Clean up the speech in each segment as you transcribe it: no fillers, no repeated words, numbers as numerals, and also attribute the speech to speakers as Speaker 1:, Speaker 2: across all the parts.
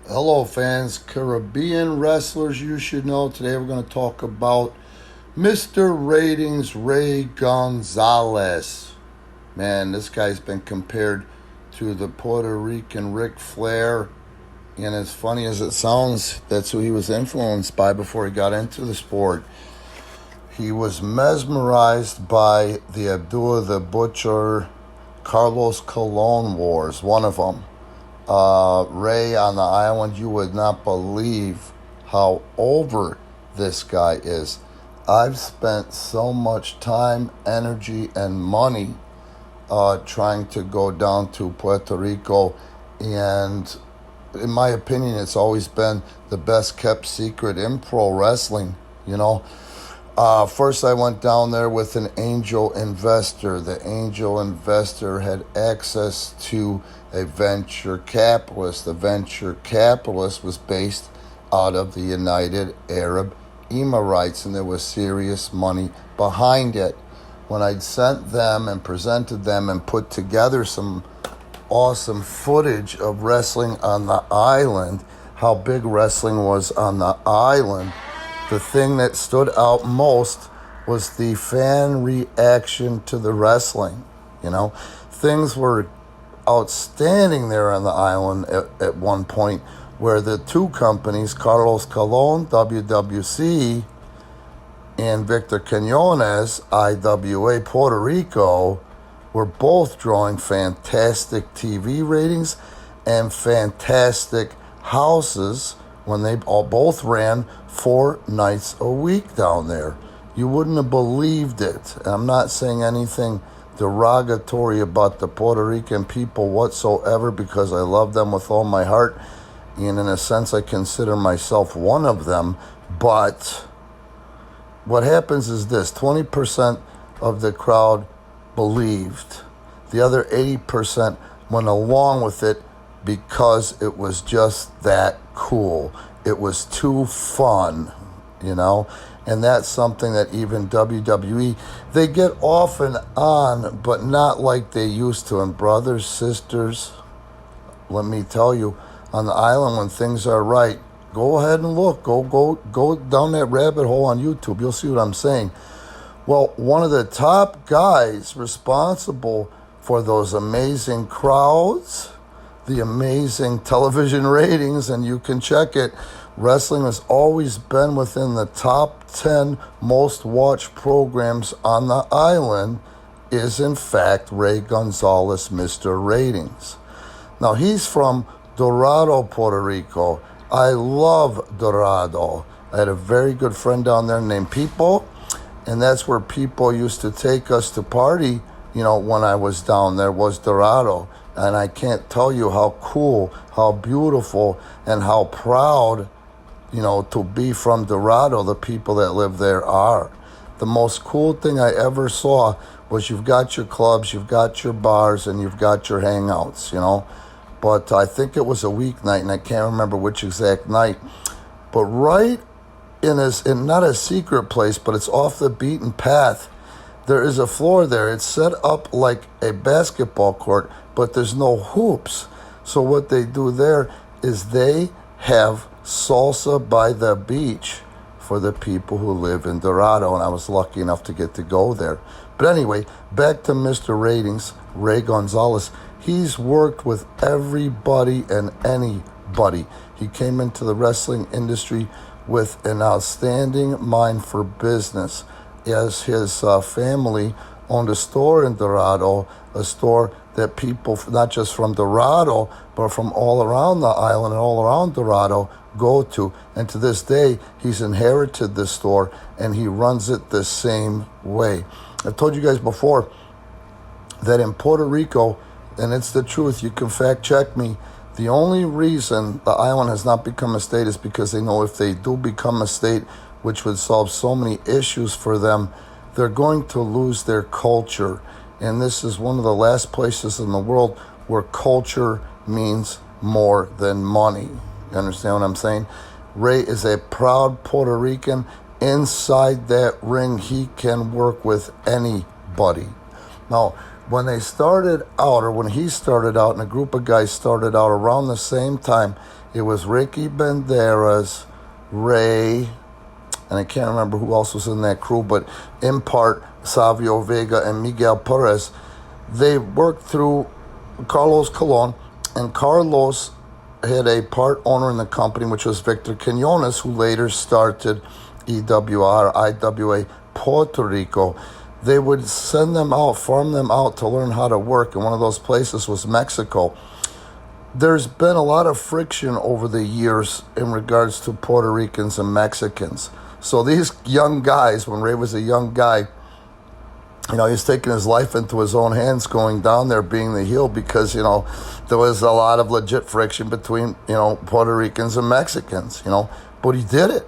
Speaker 1: Hello, fans, Caribbean wrestlers you should know. Today we're going to talk about Mr. Ratings Ray Gonzales. Man, this guy's been compared to the Puerto Rican Ric Flair. And as funny as it sounds, that's who he was influenced by before he got into the sport. He was mesmerized by the Abdullah the Butcher, Carlos Colon wars, one of them. Ray on the island, you would not believe how over this guy is. I've spent so much time, energy, and money trying to go down to Puerto Rico, and in my opinion, it's always been the best kept secret in pro wrestling, you know. First, I went down there with an angel investor. The angel investor had access to a venture capitalist. The venture capitalist was based out of the United Arab Emirates, and there was serious money behind it. When I'd sent them and presented them and put together some awesome footage of wrestling on the island, how big wrestling was on the island, the thing that stood out most was the fan reaction to the wrestling. You know, things were outstanding there on the island at one point where the two companies, Carlos Colon, WWC, and Victor Quinones, IWA, Puerto Rico, were both drawing fantastic TV ratings and fantastic houses when they both ran 4 nights a week down there. You wouldn't have believed it. And I'm not saying anything derogatory about the Puerto Rican people whatsoever, because I love them with all my heart, and in a sense I consider myself one of them. But what happens is this: 20% of the crowd believed. The other 80% went along with it because it was just that cool. It was too fun, you know? And that's something that even WWE, they get off and on, but not like they used to. And brothers, sisters, let me tell you, on the island when things are right, go ahead and look. Go down that rabbit hole on YouTube. You'll see what I'm saying. Well, one of the top guys responsible for those amazing crowds, the amazing television ratings, and you can check it, wrestling has always been within the top 10 most watched programs on the island, is in fact Ray Gonzales, Mr. Ratings. Now, he's from Dorado, Puerto Rico. I love Dorado. I had a very good friend down there named People, and that's where people used to take us to party, you know, when I was down there, was Dorado. And I can't tell you how cool, how beautiful, and how proud, you know, to be from Dorado, the people that live there are. The most cool thing I ever saw was you've got your clubs, you've got your bars, and you've got your hangouts, you know. But I think it was a weeknight, and I can't remember which exact night. But right in not a secret place, but it's off the beaten path, there is a floor there. It's set up like a basketball court, but there's no hoops. So what they do there is they have salsa by the beach for the people who live in Dorado, and I was lucky enough to get to go there. But anyway, back to Mr. Ratings, Ray Gonzales. He's worked with everybody and anybody. He came into the wrestling industry with an outstanding mind for business, as his family owned a store in Dorado, a store that people, not just from Dorado, but from all around the island and all around Dorado, go to. And to this day, he's inherited this store, and he runs it the same way. I've told you guys before that in Puerto Rico, and it's the truth, you can fact check me, the only reason the island has not become a state is because they know if they do become a state, which would solve so many issues for them, they're going to lose their culture. And this is one of the last places in the world where culture means more than money. You understand what I'm saying? Ray is a proud Puerto Rican. Inside that ring, he can work with anybody. Now, when they started out, or when he started out, and a group of guys started out around the same time, It was Ricky Banderas, Ray, and I can't remember who else was in that crew, but in part, Savio Vega and Miguel Perez. They worked through Carlos Colon, and Carlos had a part owner in the company, which was Victor Quinones, who later started EWR, IWA, Puerto Rico. They would send them out, farm them out to learn how to work, and one of those places was Mexico. There's been a lot of friction over the years in regards to Puerto Ricans and Mexicans. So these young guys, when Ray was a young guy, he's taking his life into his own hands going down there being the heel because, there was a lot of legit friction between, Puerto Ricans and Mexicans, but he did it,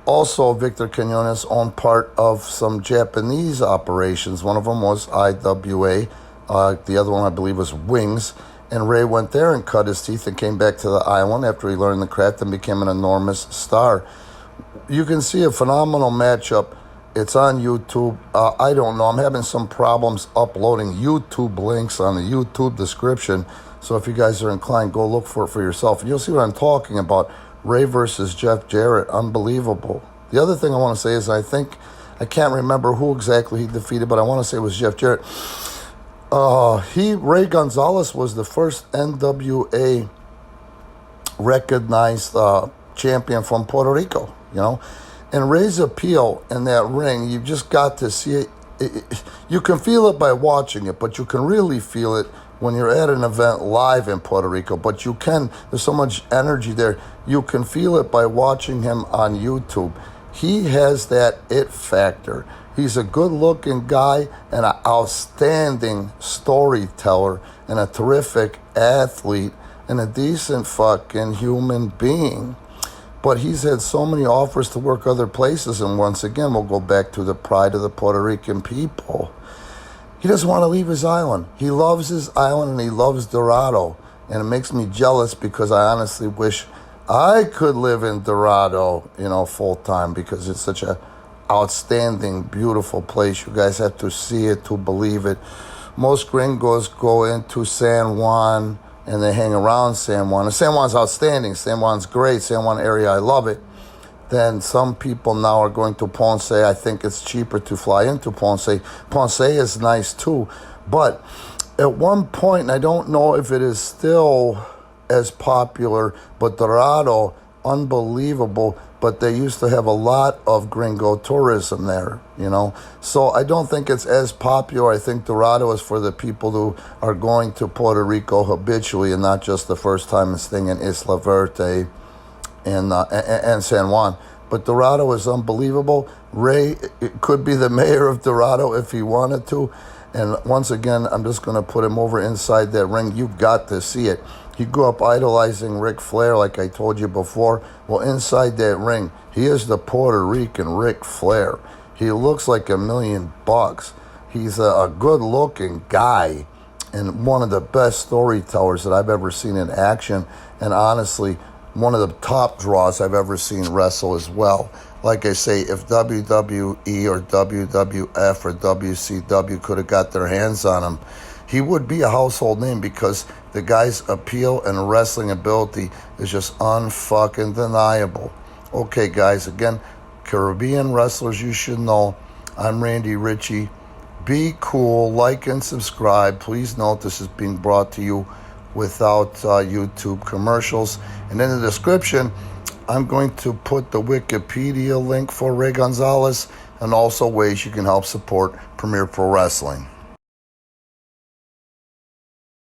Speaker 1: Also, Victor Quinones owned part of some Japanese operations. One of them was IWA. The other one, I believe, was Wings. And Ray went there and cut his teeth and came back to the island after he learned the craft and became an enormous star. You can see a phenomenal matchup. It's on YouTube. I don't know. I'm having some problems uploading YouTube links on the YouTube description. So if you guys are inclined, go look for it for yourself. And you'll see what I'm talking about. Ray versus Jeff Jarrett. Unbelievable. The other thing I want to say is I can't remember who exactly he defeated, but I want to say it was Jeff Jarrett. Ray Gonzales was the first NWA recognized champion from Puerto Rico, And Ray's appeal in that ring, you just got to see it. You can feel it by watching it, but you can really feel it when you're at an event live in Puerto Rico. But there's so much energy there. You can feel it by watching him on YouTube. He has that it factor. He's a good-looking guy and an outstanding storyteller and a terrific athlete and a decent fucking human being. But he's had so many offers to work other places, and once again, we'll go back to the pride of the Puerto Rican people. He doesn't want to leave his island. He loves his island, and he loves Dorado. And it makes me jealous because I honestly wish I could live in Dorado, full-time, because it's such a outstanding, beautiful place. You guys have to see it to believe it. Most gringos go into San Juan, and they hang around San Juan. And San Juan's outstanding. San Juan's great. San Juan area, I love it. Then some people now are going to Ponce. I think it's cheaper to fly into Ponce. Ponce is nice too. But at one point, and I don't know if it is still as popular, but Dorado, unbelievable. But they used to have a lot of gringo tourism there, So I don't think it's as popular. I think Dorado is for the people who are going to Puerto Rico habitually and not just the first time and staying in Isla Verde and San Juan. But Dorado is unbelievable. Ray could be the mayor of Dorado if he wanted to. And once again, I'm just going to put him over inside that ring. You've got to see it. He grew up idolizing Ric Flair, like I told you before. Well, inside that ring, he is the Puerto Rican Ric Flair. He looks like $1,000,000. He's a good-looking guy and one of the best storytellers that I've ever seen in action. And honestly, one of the top draws I've ever seen wrestle as well. Like I say, if WWE or WWF or WCW could have got their hands on him, he would be a household name because the guy's appeal and wrestling ability is just unfucking deniable. Okay, guys, again, Caribbean wrestlers you should know. I'm Randy Ritchie. Be cool, like and subscribe. Please note this is being brought to you without YouTube commercials. And in the description, I'm going to put the Wikipedia link for Ray Gonzales and also ways you can help support Premier Pro Wrestling.